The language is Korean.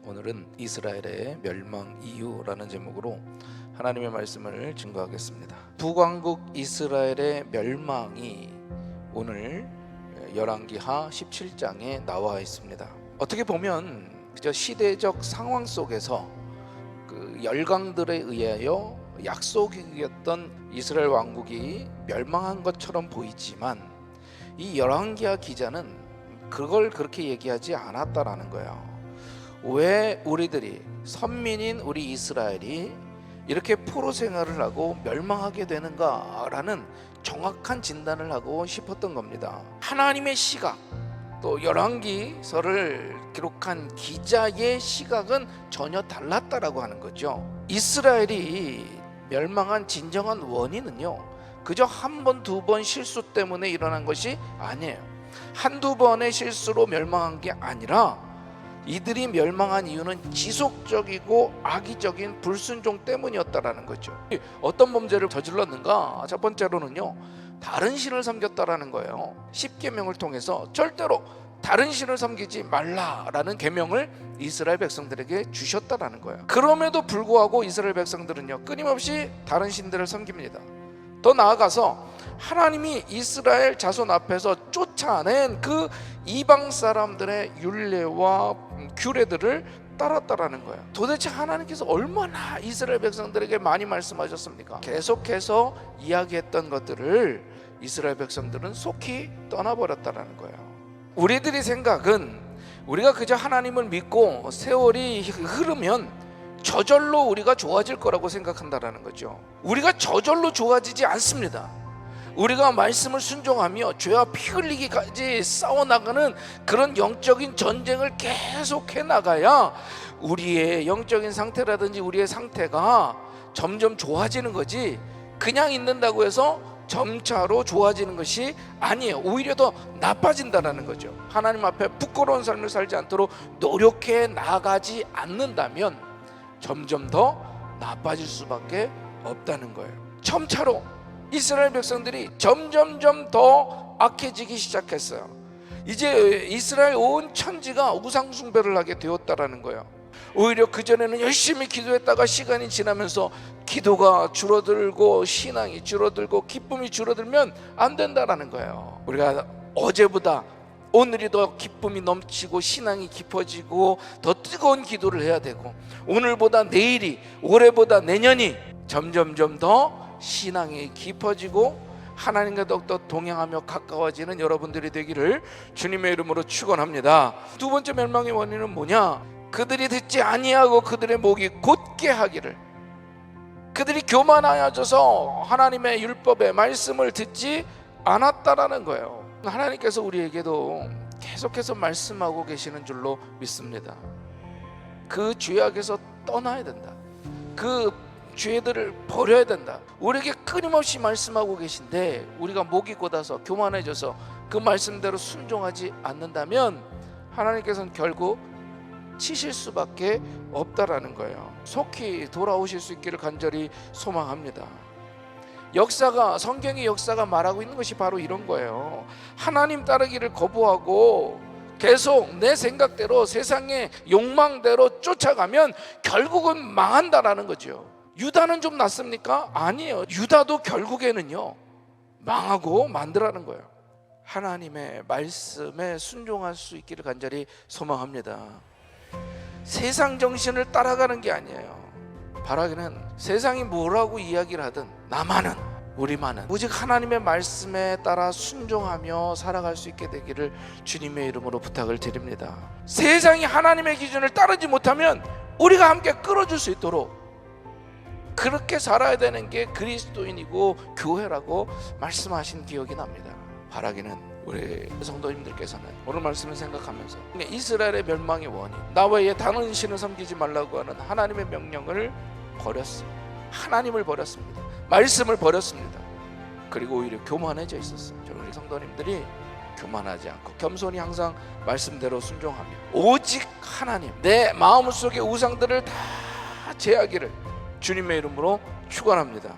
오늘은 이스라엘의 멸망 이유라는 제목으로 하나님의 말씀을 증거하겠습니다. 북왕국 이스라엘의 멸망이 오늘 열왕기하 17장에 나와 있습니다. 어떻게 보면 그저 시대적 상황 속에서 그 열강들에 의하여 약속이었던 이스라엘 왕국이 멸망한 것처럼 보이지만 이 열왕기하 기자는 그걸 그렇게 얘기하지 않았다라는 거예요. 왜 우리들이 선민인 우리 이스라엘이 이렇게 포로 생활을 하고 멸망하게 되는가라는 정확한 진단을 하고 싶었던 겁니다. 하나님의 시각, 또 열왕기서를 기록한 기자의 시각은 전혀 달랐다라고 하는 거죠. 이스라엘이 멸망한 진정한 원인은요, 그저 한 번, 두 번 실수 때문에 일어난 것이 아니에요. 한두 번의 실수로 멸망한 게 아니라 이들이 멸망한 이유는 지속적이고 악의적인 불순종 때문이었다라는 거죠. 어떤 범죄를 저질렀는가? 첫 번째로는요, 다른 신을 섬겼다라는 거예요. 10계명을 통해서 절대로 다른 신을 섬기지 말라라는 계명을 이스라엘 백성들에게 주셨다라는 거예요. 그럼에도 불구하고 이스라엘 백성들은요, 끊임없이 다른 신들을 섬깁니다. 더 나아가서 하나님이 이스라엘 자손 앞에서 쫓아낸 그 이방 사람들의 율례와 규례들을 따랐다라는 거예요. 도대체 하나님께서 얼마나 이스라엘 백성들에게 많이 말씀하셨습니까? 계속해서 이야기했던 것들을 이스라엘 백성들은 속히 떠나버렸다는 거예요. 우리들의 생각은 우리가 그저 하나님을 믿고 세월이 흐르면 저절로 우리가 좋아질 거라고 생각한다라는 거죠. 우리가 저절로 좋아지지 않습니다. 우리가 말씀을 순종하며 죄와 피 흘리기까지 싸워나가는 그런 영적인 전쟁을 계속해 나가야 우리의 영적인 상태라든지 우리의 상태가 점점 좋아지는 거지, 그냥 있는다고 해서 점차로 좋아지는 것이 아니에요. 오히려 더 나빠진다는 거죠. 하나님 앞에 부끄러운 삶을 살지 않도록 노력해 나가지 않는다면 점점 더 나빠질 수밖에 없다는 거예요. 점차로 이스라엘 백성들이 점점점 더 악해지기 시작했어요. 이제 이스라엘 온 천지가 우상 숭배를 하게 되었다라는 거예요. 오히려 그전에는 열심히 기도했다가 시간이 지나면서 기도가 줄어들고 신앙이 줄어들고 기쁨이 줄어들면 안 된다라는 거예요. 우리가 어제보다 오늘이 더 기쁨이 넘치고 신앙이 깊어지고 더 뜨거운 기도를 해야 되고, 오늘보다 내일이, 올해보다 내년이 점점점 더 신앙이 깊어지고 하나님과 더욱더 동행하며 가까워지는 여러분들이 되기를 주님의 이름으로 축원합니다. 두 번째 멸망의 원인은 뭐냐? 그들이 듣지 아니하고 그들의 목이 곧게 하기를, 그들이 교만하여져서 하나님의 율법의 말씀을 듣지 않았다라는 거예요. 하나님께서 우리에게도 계속해서 말씀하고 계시는 줄로 믿습니다. 그 죄악에서 떠나야 된다. 그 죄들을 버려야 된다. 우리에게 끊임없이 말씀하고 계신데 우리가 목이 곧아서 교만해져서 그 말씀대로 순종하지 않는다면 하나님께서는 결국 치실 수밖에 없다라는 거예요. 속히 돌아오실 수 있기를 간절히 소망합니다. 성경의 역사가 말하고 있는 것이 바로 이런 거예요. 하나님 따르기를 거부하고 계속 내 생각대로 세상의 욕망대로 쫓아가면 결국은 망한다라는 거죠. 유다는 좀 낫습니까? 아니에요. 유다도 결국에는요, 망하고 만들라는 거예요. 하나님의 말씀에 순종할 수 있기를 간절히 소망합니다. 세상 정신을 따라가는 게 아니에요. 바라기는 세상이 뭐라고 이야기를 하든 나만은, 우리만은 오직 하나님의 말씀에 따라 순종하며 살아갈 수 있게 되기를 주님의 이름으로 부탁을 드립니다. 세상이 하나님의 기준을 따르지 못하면 우리가 함께 끌어줄 수 있도록 그렇게 살아야 되는 게 그리스도인이고 교회라고 말씀하신 기억이 납니다. 바라기는 우리 성도님들께서는 오늘 말씀을 생각하면서 이스라엘의 멸망의 원인, 나 외에 다른 신을 섬기지 말라고 하는 하나님의 명령을 버렸습니다. 하나님을 버렸습니다. 말씀을 버렸습니다. 그리고 오히려 교만해져 있었어요. 우리 성도님들이 교만하지 않고 겸손히 항상 말씀대로 순종하며 오직 하나님, 내 마음속의 우상들을 다 제하기를 주님의 이름으로 축원합니다.